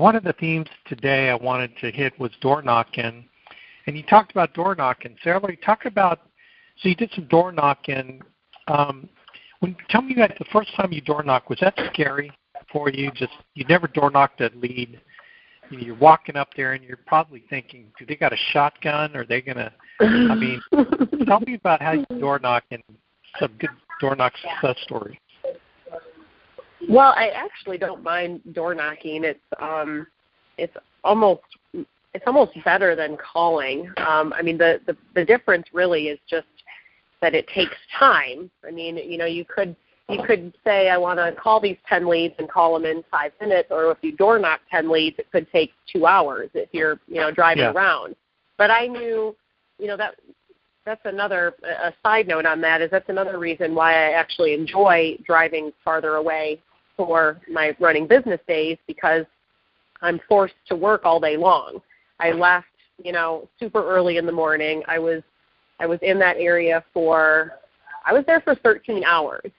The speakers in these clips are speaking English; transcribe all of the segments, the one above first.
one of the themes today I wanted to hit was door knocking. And you talked about door knocking. So everybody talk about, so you did some door knocking. Tell me that the first time you door knocked, was that scary for you? You never door knocked a lead. You're walking up there and you're probably thinking, do they got a shotgun? Or are they going to, tell me about how you door knock and some good door knock success stories. Well, I actually don't mind door knocking. It's almost better than calling. The difference really is just that it takes time. I mean, you could say I want to call these 10 leads and call them in 5 minutes, or if you door knock 10 leads, it could take 2 hours if you're driving around. But I knew, that's another a side note on that is that's another reason why I actually enjoy driving farther away for my running business days, because I'm forced to work all day long. I left, super early in the morning. I was in that area I was there for 13 hours,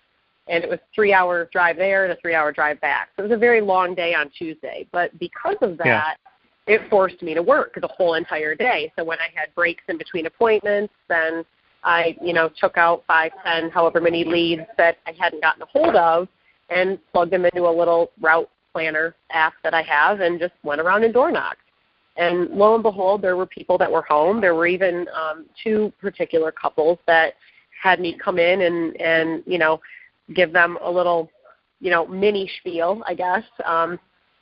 and it was 3-hour drive there and a 3-hour drive back. So it was a very long day on Tuesday. But because of that, it forced me to work the whole entire day. So when I had breaks in between appointments, then I, took out 5, 10, however many leads that I hadn't gotten a hold of, and plugged them into a little route planner app that I have, and just went around and door knocked. And lo and behold, there were people that were home. There were even 2 particular couples that had me come in and give them a little, mini spiel, I guess.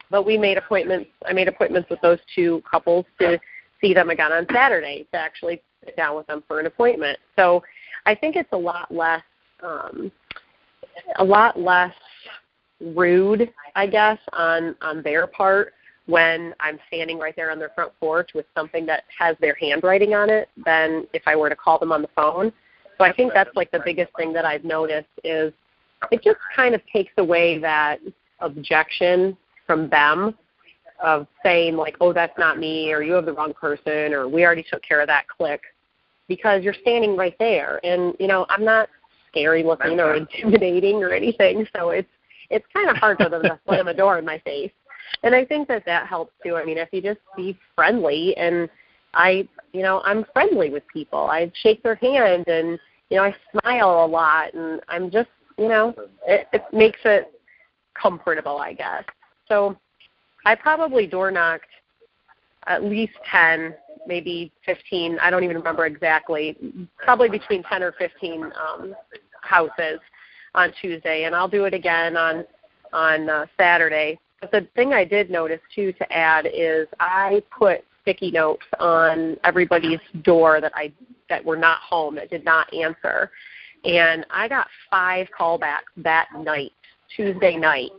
But we made appointments. I made appointments with those 2 couples to see them again on Saturday, to actually sit down with them for an appointment. So I think it's a lot less rude, I guess, on their part when I'm standing right there on their front porch with something that has their handwriting on it than if I were to call them on the phone. So I think that's like the biggest thing that I've noticed is it just kind of takes away that objection from them of saying like, oh, that's not me, or you have the wrong person, or we already took care of that click, because you're standing right there. And, I'm not scary looking or intimidating or anything, so it's kind of hard for them to slam a door in my face. And I think that helps too. I mean, if you just be friendly, and I'm friendly with people. I shake their hand, and, I smile a lot, and I'm just, it makes it comfortable, I guess. So I probably door knocked at least 10, maybe 15. I don't even remember exactly. Probably between 10 or 15 houses on Tuesday, and I'll do it again on Saturday. But the thing I did notice, too, to add is I put sticky notes on everybody's door that were not home, that did not answer. And I got 5 callbacks that night, Tuesday night,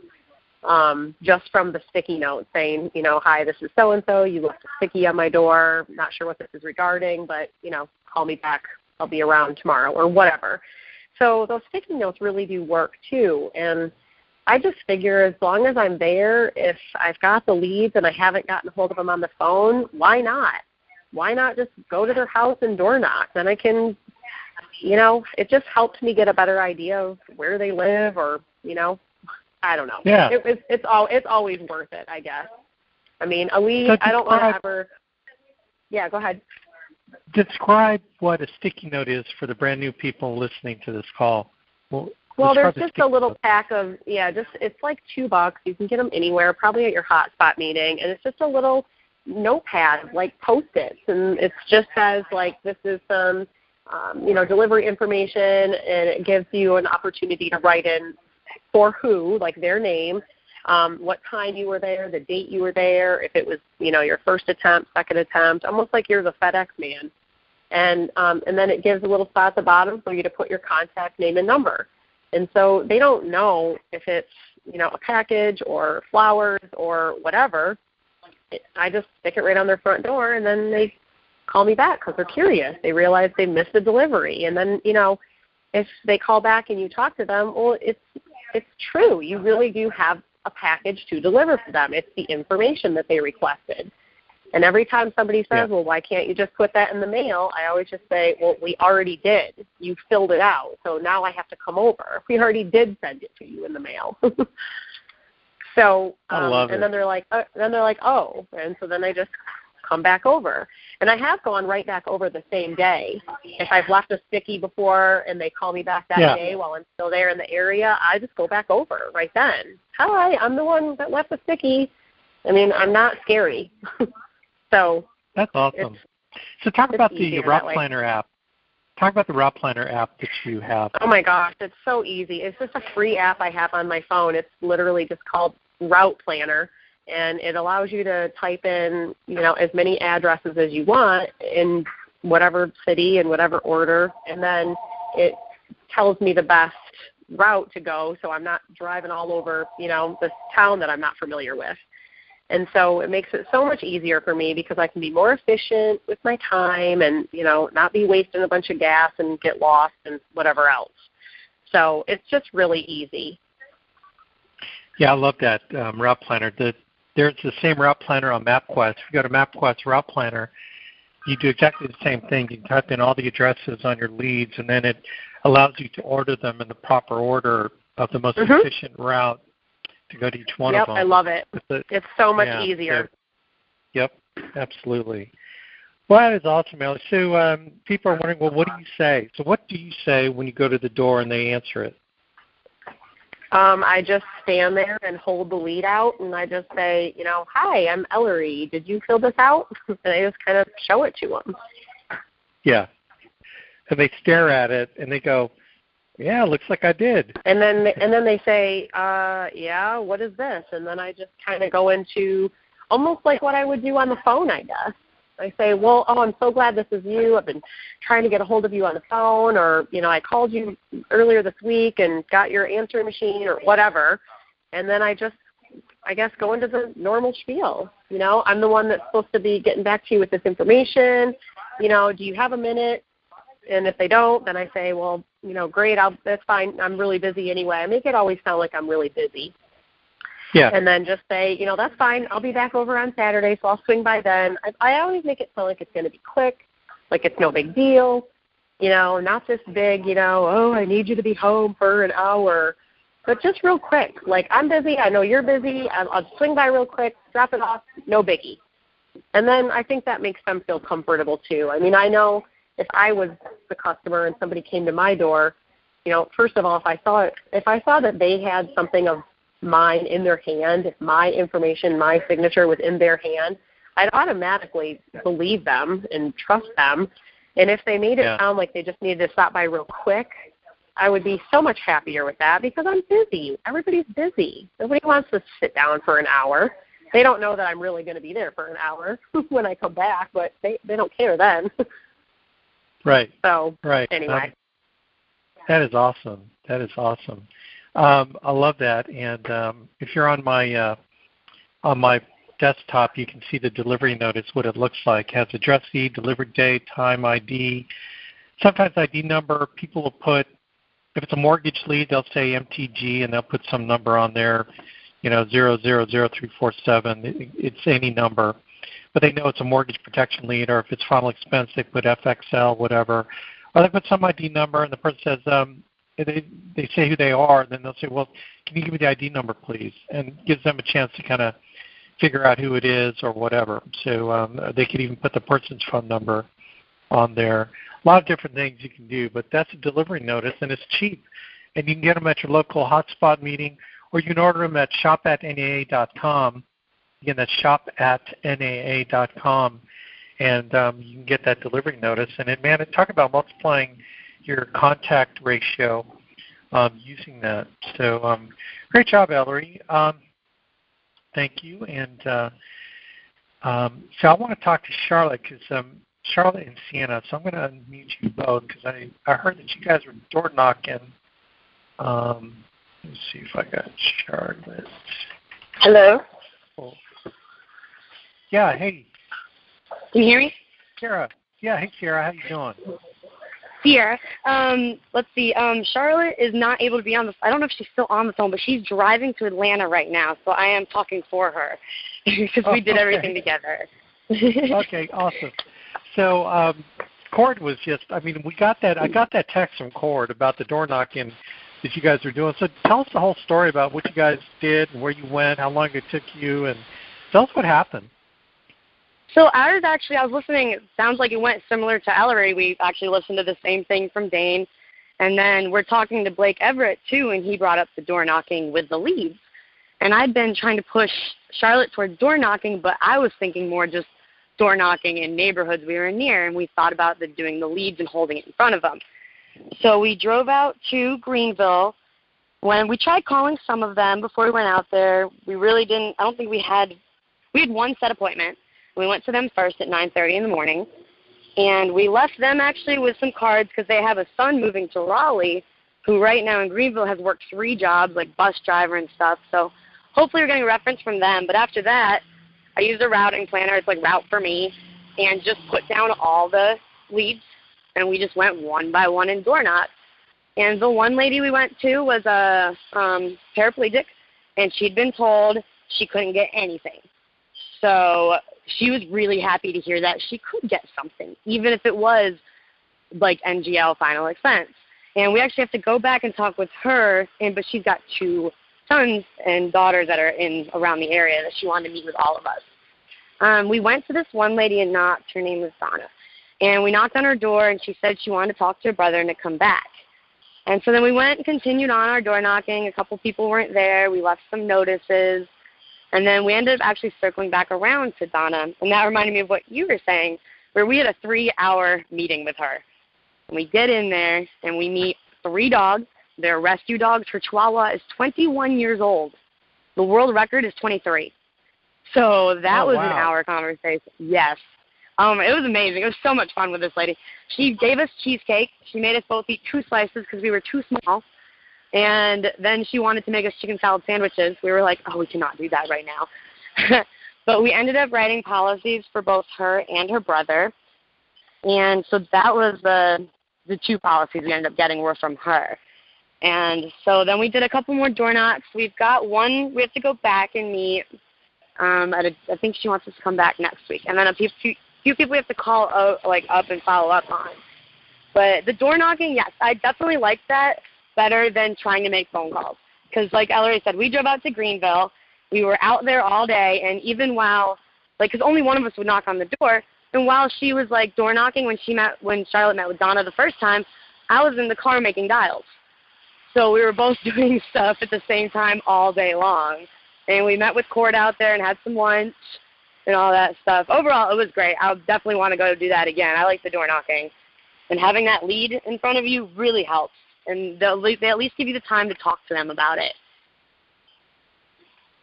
just from the sticky note saying, hi, this is so-and-so. You left a sticky on my door. Not sure what this is regarding, but, call me back. I'll be around tomorrow, or whatever. So those sticky notes really do work, too. And I just figure as long as I'm there, if I've got the leads and I haven't gotten a hold of them on the phone, why not? Why not just go to their house and door knock? Then I can, it just helps me get a better idea of where they live, or, I don't know. Yeah. It's always worth it, I guess. I mean, a lead, I don't want to ever. Yeah, go ahead. Describe what a sticky note is for the brand new people listening to this call. Well, there's just a little pack of, it's like $2. You can get them anywhere, probably at your hotspot meeting, and it's just a little notepad, like Post-its, and it just says, like, this is some, delivery information, and it gives you an opportunity to write in for who, like their name, what time you were there, the date you were there, if it was, your first attempt, second attempt, almost like you're the FedEx man. And then it gives a little spot at the bottom for you to put your contact name and number. And so they don't know if it's, a package or flowers or whatever. I just stick it right on their front door, and then they call me back because they're curious. They realize they missed the delivery. And then, if they call back and you talk to them, well, it's true. You really do have a package to deliver to them. It's the information that they requested. And every time somebody says, well, why can't you just put that in the mail? I always just say, well, we already did. You filled it out. So now I have to come over. We already did send it to you in the mail. So, I love it. And then they're like, oh, and so then I just come back over. And I have gone right back over the same day. If I've left a sticky before and they call me back that day while I'm still there in the area, I just go back over right then. Hi, I'm the one that left the sticky. I mean, I'm not scary. So that's awesome. So talk about the Route Planner app. Talk about the Route Planner app that you have. Oh, my gosh, it's so easy. It's just a free app I have on my phone. It's literally just called Route Planner, and it allows you to type in, as many addresses as you want in whatever city and whatever order, and then it tells me the best route to go so I'm not driving all over, this town that I'm not familiar with. And so it makes it so much easier for me because I can be more efficient with my time and, not be wasting a bunch of gas and get lost and whatever else. So it's just really easy. Yeah, I love that Route Planner. There's the same Route Planner on MapQuest. If you go to MapQuest Route Planner, you do exactly the same thing. You type in all the addresses on your leads, and then it allows you to order them in the proper order of the most efficient route to go to each one of them. Yep, I love it. It's so much easier. Yep, absolutely. Well, that is awesome, Ellie. So people are wondering, well, what do you say? So what do you say when you go to the door and they answer it? I just stand there and hold the lead out, and I just say, hi, I'm Ellery. Did you fill this out? And I just kind of show it to them. Yeah. And they stare at it, and they go, yeah, looks like I did. And then they say, yeah, what is this? And then I just kind of go into almost like what I would do on the phone, I guess. I say, well, I'm so glad this is you. I've been trying to get a hold of you on the phone, or, I called you earlier this week and got your answering machine or whatever. And then I just, I guess, go into the normal spiel. I'm the one that's supposed to be getting back to you with this information. Do you have a minute? And if they don't, then I say, well, great, that's fine. I'm really busy anyway. I make it always sound like I'm really busy. Yeah. And then just say, that's fine. I'll be back over on Saturday, so I'll swing by then. I always make it sound like it's going to be quick, like it's no big deal, not this big, I need you to be home for an hour. But just real quick, like I'm busy. I know you're busy. I'll swing by real quick, drop it off, no biggie. And then I think that makes them feel comfortable too. I mean, I know if I was the customer and somebody came to my door, first of all, if I saw that they had something of mine in their hand, if my information, my signature was in their hand, I'd automatically believe them and trust them. And if they made it sound like they just needed to stop by real quick, I would be so much happier with that because I'm busy. Everybody's busy. Nobody wants to sit down for an hour. They don't know that I'm really going to be there for an hour when I come back, but they don't care then. Right. So, right. Anyway. That is awesome. That is awesome. I love that. And if you're on my desktop, you can see the delivery notice, what it looks like. It has addressee, delivery date, time, ID. Sometimes ID number, people will put, if it's a mortgage lead, they'll say MTG, and they'll put some number on there, 000347. It's any number. But they know it's a mortgage protection lead, or if it's final expense, they put FXL, whatever. Or they put some ID number, and the person says, they say who they are, and then they'll say, well, can you give me the ID number, please? And gives them a chance to kind of figure out who it is or whatever. So they could even put the person's phone number on there. A lot of different things you can do, but that's a delivery notice, and it's cheap. And you can get them at your local hotspot meeting, or you can order them at shop@naa.com. Again, that's shop@naa.com, and you can get that delivery notice. And talk about multiplying your contact ratio using that. So great job, Ellery. Thank you. And so I want to talk to Charlotte because Charlotte and Sienna. So I'm going to unmute you both because I heard that you guys were door knocking. Let's see if I got Charlotte. Hello. Oh. Yeah. Hey. Can you hear me? Sarah. Yeah. Hey, Sarah. How you doing? Sierra. Let's see. Charlotte is not able to be on the. I don't know if she's still on the phone, but she's driving to Atlanta right now, so I am talking for her because we did everything together. Okay. Awesome. So Cord was just. I mean, we got that. I got that text from Cord about the door knocking that you guys were doing. So tell us the whole story about what you guys did and where you went, how long it took you, and tell us what happened. So ours actually, I was listening, it sounds like it went similar to Ellery. We actually listened to the same thing from Dane. And then we're talking to Blake Everett, too, and he brought up the door knocking with the leads. And I'd been trying to push Charlotte towards door knocking, but I was thinking more just door knocking in neighborhoods we were near, and we thought about doing the leads and holding it in front of them. So we drove out to Greenville. When we tried calling some of them before we went out there, we really didn't, I don't think we had one set appointment. We went to them first at 9:30 in the morning, and we left them actually with some cards because they have a son moving to Raleigh who right now in Greenville has worked 3 jobs, like bus driver and stuff. So hopefully we're getting a reference from them. But after that, I used a routing planner. It's like Route for Me, and just put down all the leads, and we just went one by one and door knocked. And the one lady we went to was a paraplegic, and she'd been told she couldn't get anything. So she was really happy to hear that she could get something, even if it was like NGL final expense. And we actually have to go back and talk with her, but she's got 2 sons and daughters that are in around the area that she wanted to meet with all of us. We went to this one lady and knocked. Her name was Donna. And we knocked on her door, and she said she wanted to talk to her brother and to come back. And so then we went and continued on our door knocking. A couple people weren't there. We left some notices. And then we ended up actually circling back around to Donna. And that reminded me of what you were saying, where we had a 3-hour meeting with her. And we get in there, and we meet 3 dogs. They're rescue dogs. Her Chihuahua is 21 years old. The world record is 23. So that was an hour conversation. Yes. It was amazing. It was so much fun with this lady. She gave us cheesecake. She made us both eat 2 slices because we were too small. And then she wanted to make us chicken salad sandwiches. We were like, oh, we cannot do that right now. But we ended up writing policies for both her and her brother. And so that was the 2 policies we ended up getting were from her. And so then we did a couple more door knocks. We've got one we have to go back and meet. I think she wants us to come back next week. And then a few people we have to call up and follow up on. But the door knocking, yes, I definitely like that better than trying to make phone calls. Because like Ellery said, we drove out to Greenville. We were out there all day, and even while, because only one of us would knock on the door, and while she was like door knocking when Charlotte met with Donna the first time, I was in the car making dials. So we were both doing stuff at the same time all day long. And we met with Cord out there and had some lunch and all that stuff. Overall, it was great. I definitely want to go do that again. I like the door knocking. And having that lead in front of you really helps. And they at least give you the time to talk to them about it.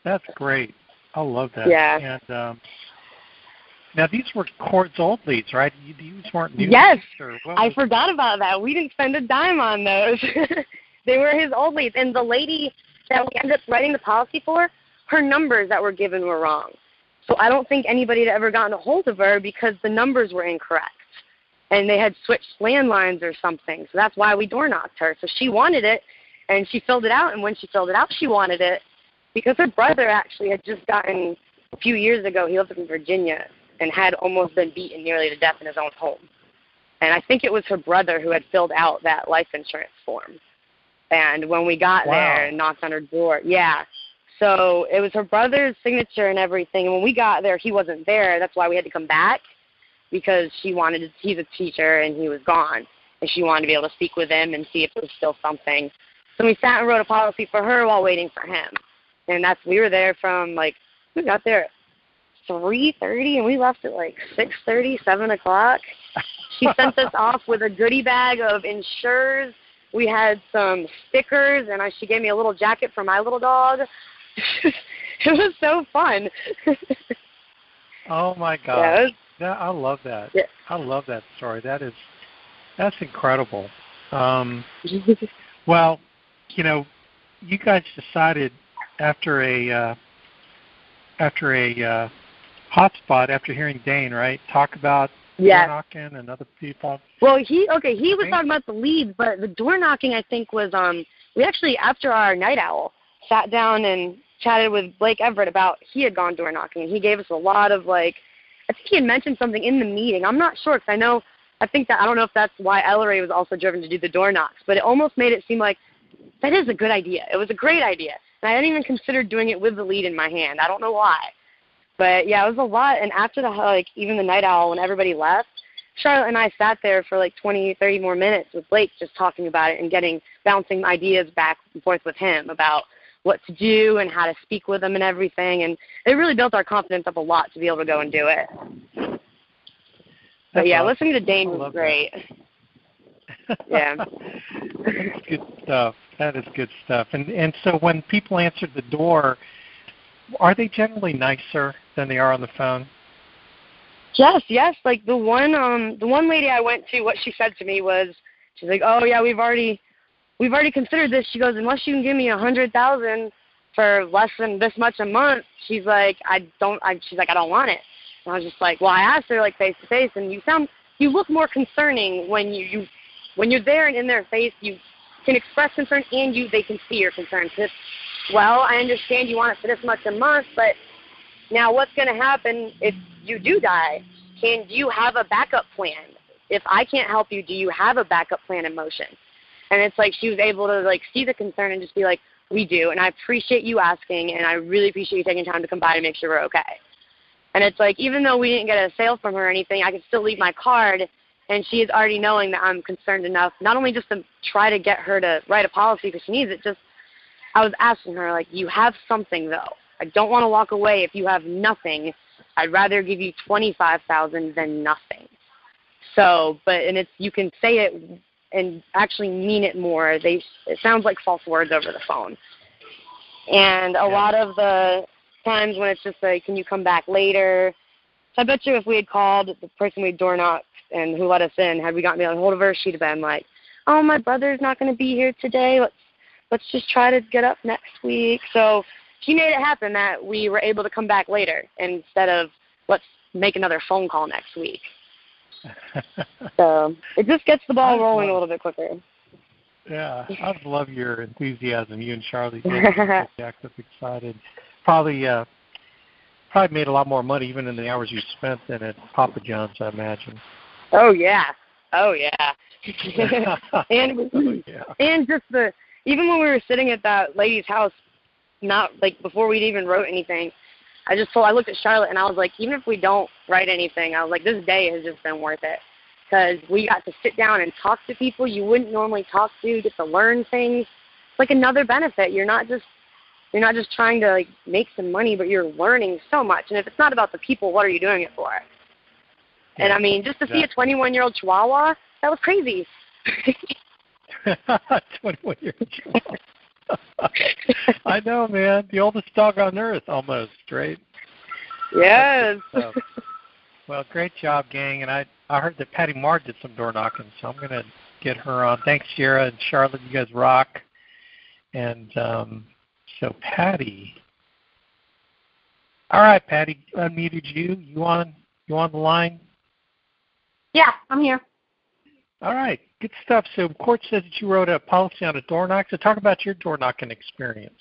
That's great. I love that. Yeah. And now these were Cord's old leads, right? These weren't new Yes. leads? I forgot about that. We didn't spend a dime on those. They were his old leads. And the lady that we ended up writing the policy for, her numbers that were given were wrong. So I don't think anybody had ever gotten a hold of her because the numbers were incorrect. And they had switched landlines or something. So that's why we door knocked her. So she wanted it, and she filled it out. And when she filled it out, she wanted it because her brother actually had just gotten, a few years ago, he lived in Virginia and had almost been beaten nearly to death in his own home. And I think it was her brother who had filled out that life insurance form. And when we got there and knocked on her door, so it was her brother's signature and everything. And when we got there, he wasn't there. That's why we had to come back. Because he's a teacher and he was gone. And she wanted to be able to speak with him and see if there was still something. So we sat and wrote a policy for her while waiting for him. And we were there from we got there at 3:30 and we left at 6:30, 7 o'clock. She sent us off with a goodie bag of insures. We had some stickers and she gave me a little jacket for my little dog. It was so fun. Oh my God. Yeah, I love that. Yeah. I love that story. That's incredible. Well, you guys decided after a hotspot, after hearing Dane, right? Talk about door knocking and other people. Well, he was talking about the leads, but the door knocking I think was we actually after our night owl sat down and chatted with Blake Everett about he had gone door knocking, and he gave us a lot of I think he had mentioned something in the meeting. I'm not sure because I don't know if that's why Ellery was also driven to do the door knocks, but it almost made it seem like that is a good idea. It was a great idea. And I hadn't even considered doing it with the lead in my hand. I don't know why. But, yeah, it was a lot. And after even the night owl, when everybody left, Charlotte and I sat there for 20, 30 more minutes with Blake just talking about it and bouncing ideas back and forth with him about what to do and how to speak with him and everything. And it really built our confidence up a lot to be able to go and do it. But, yeah, listening to Dane was great. Yeah. That's good stuff. That is good stuff. And so when people answer the door, are they generally nicer than they are on the phone? Yes. The one lady I went to, what she said to me was, she's like, "Oh yeah, we've already considered this." She goes, "Unless you can give me $100,000 for less than this much a month," she's like, I don't want it. And I was just like, well, I asked her face to face, and you look more concerning when you're there and in their face. You can express concern, and they can see your concern. Well, I understand you want it for this much a month, but now what's going to happen if you do die? Do you have a backup plan? If I can't help you, do you have a backup plan in motion? And it's like she was able to see the concern and just be like, we do, and I appreciate you asking, and I really appreciate you taking time to come by to make sure we're okay. And it's like, even though we didn't get a sale from her or anything, I could still leave my card, and she is already knowing that I'm concerned enough, not only just to try to get her to write a policy because she needs it, just I was asking her, you have something, though. I don't want to walk away if you have nothing. I'd rather give you $25,000 than nothing. So, you can say it and actually mean it more. It sounds like false words over the phone. And a lot of the times when it's just can you come back later? So I bet you if we had called the person we door knocked and who let us in, had we gotten a hold of her, she'd have been like, "Oh, my brother's not going to be here today. Let's just try to get up next week." So she made it happen that we were able to come back later instead of let's make another phone call next week. So it just gets the ball rolling a little bit quicker. Yeah, I love your enthusiasm. You and Charlie Jack was excited. Probably made a lot more money even in the hours you spent than at Papa John's, I imagine. Oh yeah. And just even when we were sitting at that lady's house, not before we'd even wrote anything, I looked at Charlotte and I was like, even if we don't write anything, I was like, this day has just been worth it because we got to sit down and talk to people you wouldn't normally talk to, get to learn things. It's like another benefit. You're not just trying to make some money, but you're learning so much. And if it's not about the people, what are you doing it for? Yeah, and I mean, just to see a 21-year-old Chihuahua, that was crazy. 21-year-old Chihuahua. I know, man. The oldest dog on earth, almost, right? Yes. Well, great job, gang. And I heard that Patty Marr did some door knocking, so I'm going to get her on. Thanks, Sierra and Charlotte. You guys rock. And so, Patty. All right, Patty, unmuted you. You on the line? Yeah, I'm here. All right, good stuff. So court says that you wrote a policy on a door knock. So talk about your door knocking experience.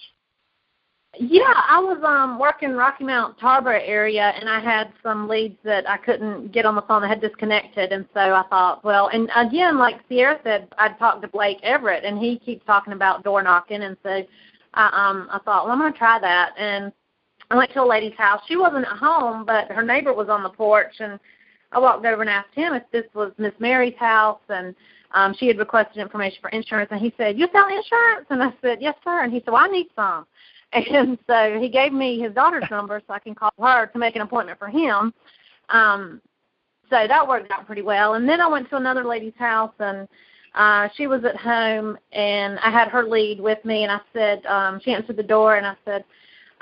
Yeah, I was working Rocky Mount, Tarboro area, and I had some leads that I couldn't get on the phone that had disconnected. And so I thought, well, and again, like Sierra said, I'd talked to Blake Everett, and he keeps talking about door knocking. And so I thought, well, I'm going to try that. And I went to a lady's house. She wasn't at home, but her neighbor was on the porch, and I walked over and asked him if this was Miss Mary's house, and she had requested information for insurance, and he said, "You sell insurance?" And I said, "Yes, sir." And he said, "Well, I need some." And so he gave me his daughter's number so I can call her to make an appointment for him. So that worked out pretty well. And then I went to another lady's house, and she was at home, and I had her lead with me, and I said, she answered the door, and I said,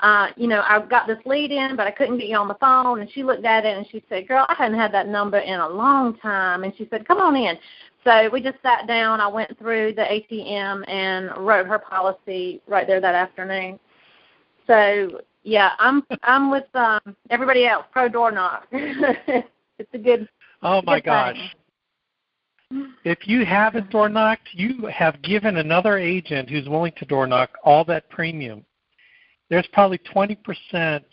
I've got this lead in, but I couldn't get you on the phone. And she looked at it, and she said, "Girl, I hadn't had that number in a long time." And she said, "Come on in." So we just sat down. I went through the ATM and wrote her policy right there that afternoon. So, yeah, I'm with everybody else, pro door knock. It's a good Oh, my good gosh. thing. If you haven't door knocked, you have given another agent who's willing to door knock all that premium. There's probably 20%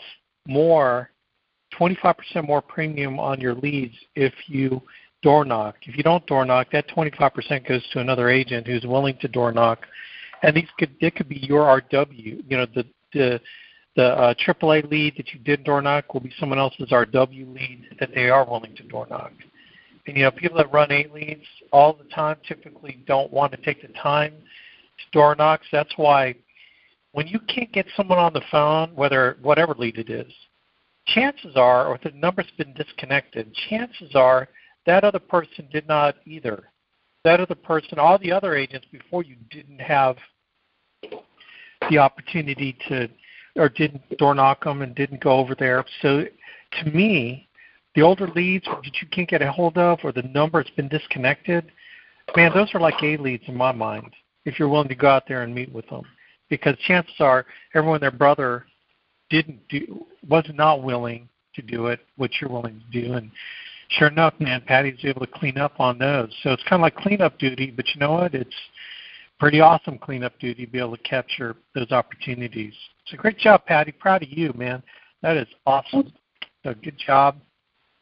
more, 25% more premium on your leads if you door knock. If you don't door knock, that 25% goes to another agent who's willing to door knock And it could be your RW. You know, the AAA lead that you did door knock will be someone else's RW lead that they are willing to door knock. And, you know, people that run A leads all the time typically don't want to take the time to door knock. So that's why when you can't get someone on the phone, whatever lead it is, chances are, or if the number's been disconnected, chances are that other person did not either. That other person, all the other agents before you didn't have the opportunity to, or didn't door knock them and didn't go over there. So to me, the older leads that you can't get a hold of or the number has been disconnected, man, those are like A leads in my mind if you're willing to go out there and meet with them. Because chances are everyone, their brother, was not willing to do it, what you're willing to do. And sure enough, man, Patty's able to clean up on those. So it's kind of like cleanup duty, but you know what? It's pretty awesome cleanup duty to be able to capture those opportunities. So great job, Patty. Proud of you, man. That is awesome. So good job.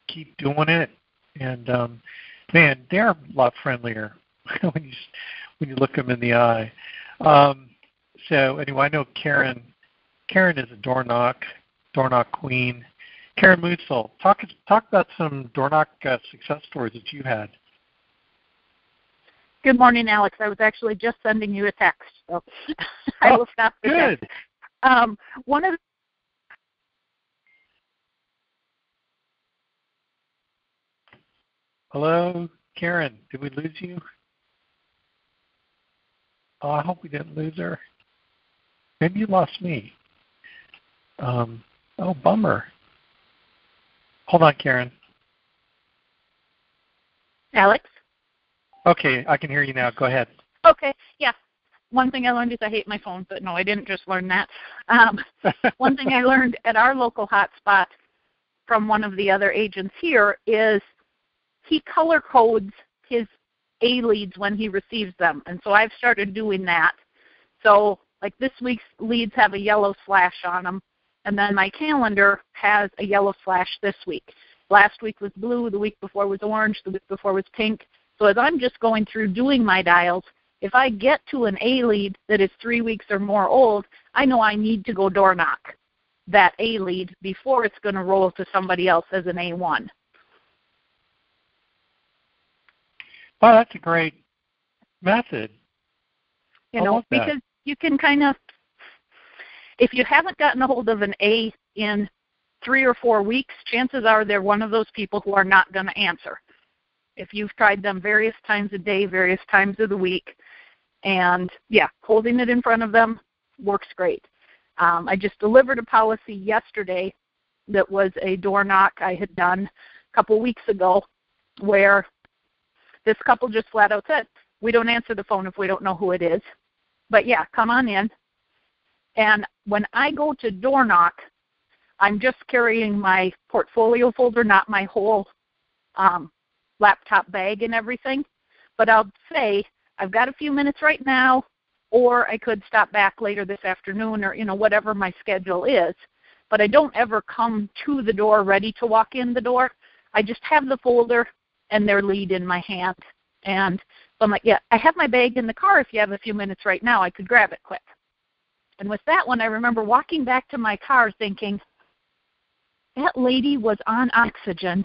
Keep doing it. And, man, they're a lot friendlier when you look them in the eye. So anyway, I know Karen is a door knock queen. Karen Musil, talk about some door knock success stories that you had. Good morning, Alex. I was actually just sending you a text, so I will stop the text. One of Hello, Karen. Did we lose you? Oh, I hope we didn't lose her. Maybe you lost me. Oh, bummer. Hold on, Karen. Alex? Okay, I can hear you now. Go ahead. Okay, yeah. One thing I learned is I hate my phone, but no, I didn't just learn that. One thing I learned at our local hotspot from one of the other agents here is he color codes his A leads when he receives them, and so I've started doing that. So, like this week's leads have a yellow slash on them, and then my calendar has a yellow slash this week. Last week was blue, the week before was orange, the week before was pink. So as I'm just going through doing my dials, if I get to an A lead that is 3 weeks or more old, I know I need to go door knock that A lead before it's going to roll to somebody else as an A1. Wow, that's a great method. You know, because you can kind of, if you haven't gotten a hold of an A in 3 or 4 weeks, chances are they're one of those people who are not going to answer. If you've tried them various times a day, various times of the week, and, yeah, holding it in front of them works great. I just delivered a policy yesterday that was a door knock I had done a couple weeks ago where this couple just flat out said, we don't answer the phone if we don't know who it is. But, yeah, come on in. And when I go to door knock, I'm just carrying my portfolio folder, not my whole laptop bag and everything. But I'll say, I've got a few minutes right now, or I could stop back later this afternoon or, you know, whatever my schedule is. But I don't ever come to the door ready to walk in the door. I just have the folder and their lead in my hand. And so I'm like, yeah, I have my bag in the car. If you have a few minutes right now, I could grab it quick. And with that one, I remember walking back to my car thinking, that lady was on oxygen,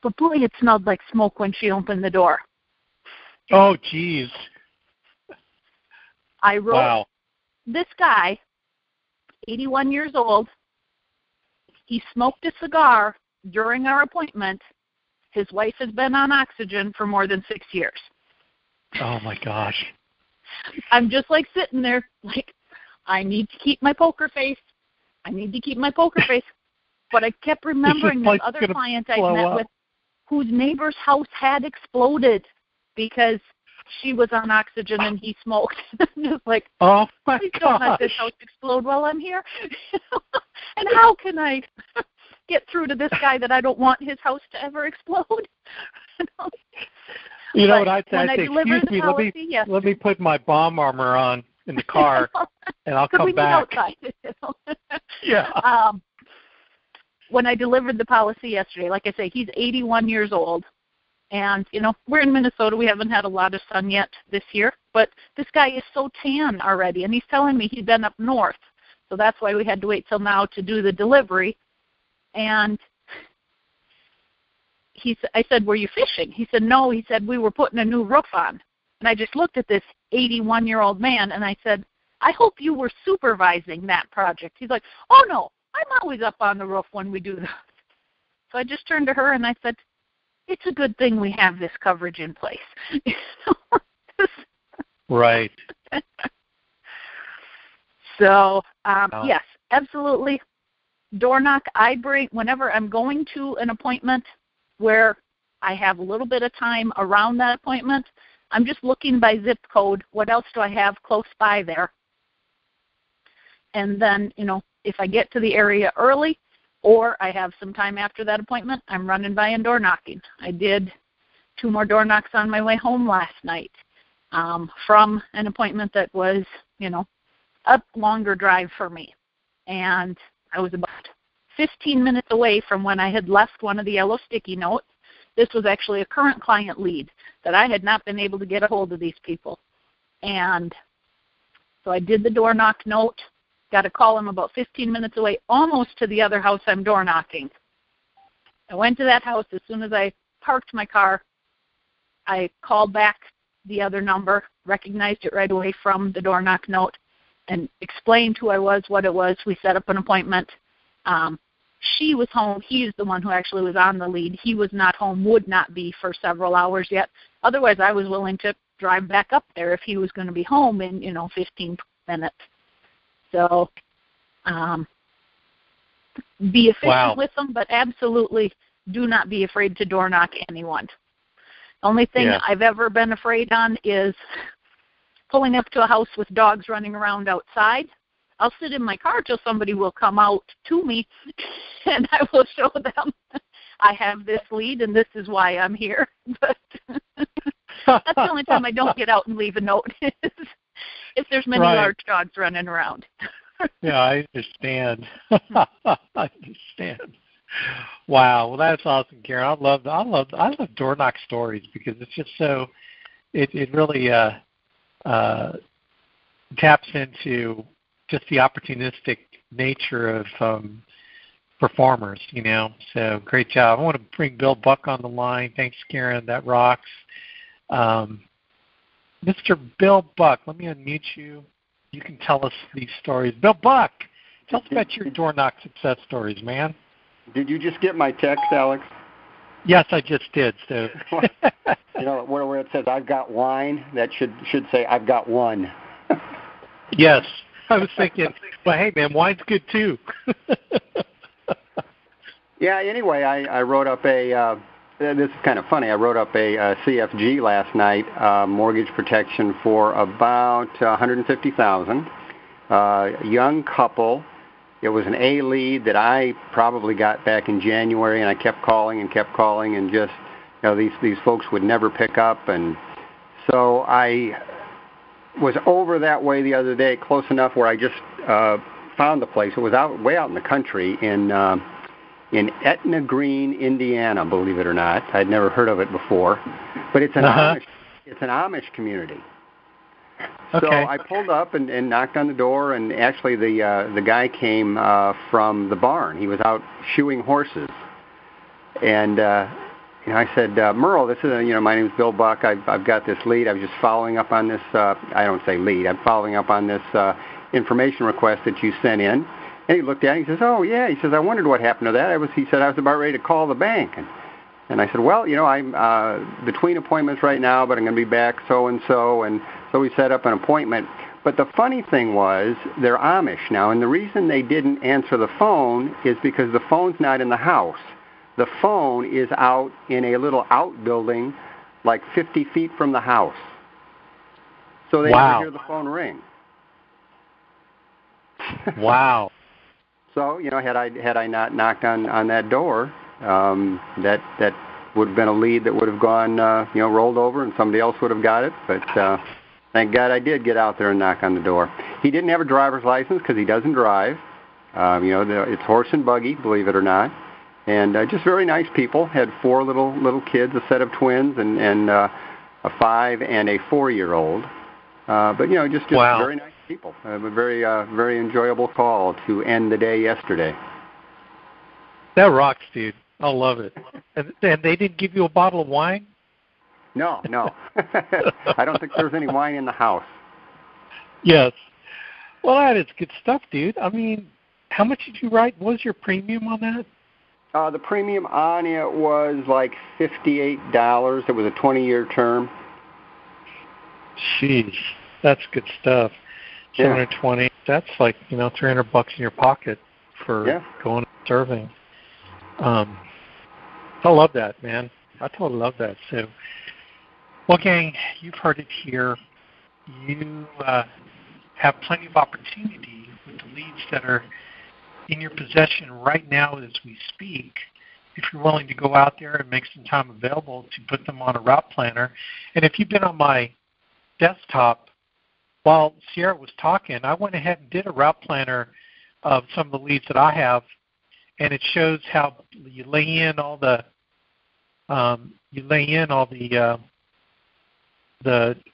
but boy, it smelled like smoke when she opened the door. Oh, geez. I wrote, this guy, 81 years old, he smoked a cigar during our appointment. His wife has been on oxygen for more than 6 years. Oh, my gosh. I'm just like sitting there like, I need to keep my poker face. I need to keep my poker face. But I kept remembering this other client I met with whose neighbor's house had exploded because she was on oxygen and he smoked. Just like, oh my please don't let this house explode while I'm here. And how can I get through to this guy that I don't want his house to ever explode? You know what I say? Excuse me, let me put my bomb armor on in the car, and I'll come back. Outside, you know? Yeah. When I delivered the policy yesterday, like I say, he's 81 years old, And, we're in Minnesota. We haven't had a lot of sun yet this year. But this guy is so tan already, and he's telling me he'd been up north. So that's why we had to wait till now to do the delivery. And I said, were you fishing? He said, no. He said, we were putting a new roof on. And I just looked at this 81-year-old man, and I said, I hope you were supervising that project. He's like, oh, no, I'm always up on the roof when we do that. So I just turned to her, and I said, it's a good thing we have this coverage in place. Right. So, yes, absolutely. Door knock, I bring, whenever I'm going to an appointment where I have a little bit of time around that appointment, I'm just looking by zip code. What else do I have close by there? And then, if I get to the area early or I have some time after that appointment, I'm running by and door knocking. I did 2 more door knocks on my way home last night from an appointment that was, a longer drive for me. And I was about 15 minutes away from when I had left one of the yellow sticky notes. This was actually a current client lead that I had not been able to get a hold of these people. And so I did the door knock note, got a call. I'm about 15 minutes away, almost to the other house I'm door knocking. I went to that house. As soon as I parked my car, I called back the other number, recognized it right away from the door knock note, and explained who I was, what it was. We set up an appointment. She was home. He is the one who actually was on the lead. He was not home, would not be for several hours yet. Otherwise, I was willing to drive back up there if he was going to be home in, 15 minutes. So be efficient with them, but absolutely do not be afraid to door knock anyone. The only thing I've ever been afraid on is pulling up to a house with dogs running around outside. I'll sit in my car till somebody will come out to me, and I will show them I have this lead, and this is why I'm here. But that's the only time I don't get out and leave a note is if there's many large dogs running around. Yeah, I understand. I understand. Wow, well that's awesome, Karen. I love door knock stories because it's just so it really taps into just the opportunistic nature of performers, So great job. I want to bring Bill Buck on the line. Thanks, Karen. That rocks. Mr. Bill Buck, let me unmute you. You can tell us these stories. Bill Buck, tell us about your door knock success stories, man. Did you just get my text, Alex? Yes, I just did. So, where it says "I've got wine," that should say "I've got one." Yes, I was thinking. Well, hey, man, wine's good too. Yeah. Anyway, I wrote up a. This is kind of funny. I wrote up a CFG last night, mortgage protection for about $150,000. Young couple. It was an A lead that I probably got back in January, and I kept calling, and just these folks would never pick up, and so I was over that way the other day, close enough where I just found the place. It was way out in the country in Etna Green, Indiana. Believe it or not, I'd never heard of it before, but it's an Amish community. Okay. So I pulled up and knocked on the door, and actually the guy came from the barn. He was out shoeing horses, and I said, Merle, this is my name is Bill Buck. I've got this lead. I was just following up on this. I don't say lead. I'm following up on this information request that you sent in. And he looked at it. He says, oh yeah. He says, I wondered what happened to that. He said I was about ready to call the bank, and I said, well, I'm between appointments right now, but I'm going to be back so and so. So we set up an appointment. But the funny thing was, they're Amish now, and the reason they didn't answer the phone is because the phone's not in the house. The phone is out in a little outbuilding like 50 feet from the house. So they never hear the phone ring. Wow. So, had I not knocked on that door, that would have been a lead that would have gone, rolled over, and somebody else would have got it. But thank God I did get out there and knock on the door. He didn't have a driver's license because he doesn't drive. It's horse and buggy, believe it or not. And just very nice people. Had 4 little kids, a set of twins, and a 5 and a 4-year-old. But just wow. Very nice people. A very very enjoyable call to end the day yesterday. That rocks, dude. I love it. And they didn't give you a bottle of wine? No. I don't think there's any wine in the house. Yes. Well, that is good stuff, dude. I mean, how much did you write? What was your premium on that? The premium on it was like $58. It was a 20-year term. Jeez, that's good stuff. Yeah. $720. That's like $300 in your pocket for going and serving. I love that, man. I totally love that. So, well, gang, you've heard it here. You have plenty of opportunity with the leads that are in your possession right now as we speak. If you're willing to go out there and make some time available to put them on a route planner. And if you've been on my desktop while Sierra was talking, I went ahead and did a route planner of some of the leads that I have, and it shows how you lay in all the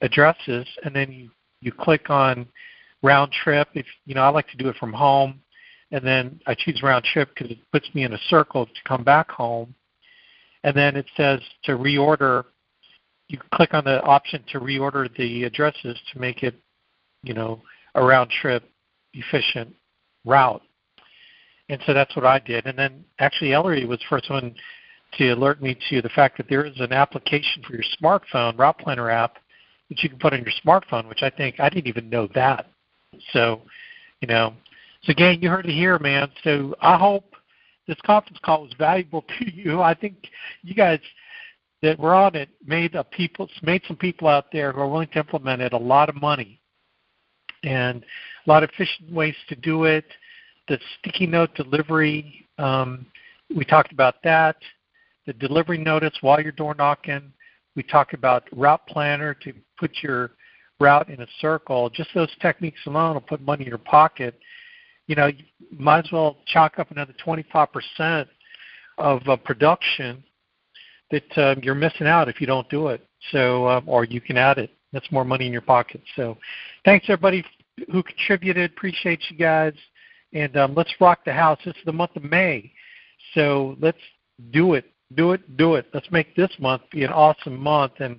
addresses, and then you click on round trip. If I like to do it from home, and then I choose round trip because it puts me in a circle to come back home. And then it says to reorder. You click on the option to reorder the addresses to make it, a round trip efficient route. And so that's what I did. And then actually Ellery was the first one to alert me to the fact that there is an application for your smartphone, Route Planner app, that you can put on your smartphone, which I didn't even know that. So, so again, you heard it here, man. So I hope this conference call was valuable to you. I think you guys that were on it made some people out there who are willing to implement it a lot of money and a lot of efficient ways to do it. The sticky note delivery, we talked about that. The delivery notice while you're door knocking. We talked about route planner to put your route in a circle. Just those techniques alone will put money in your pocket. You might as well chalk up another 25% of production that you're missing out if you don't do it. So, or you can add it. That's more money in your pocket. So, thanks everybody who contributed. Appreciate you guys. And let's rock the house. This is the month of May. So let's do it. Let's make this month be an awesome month. And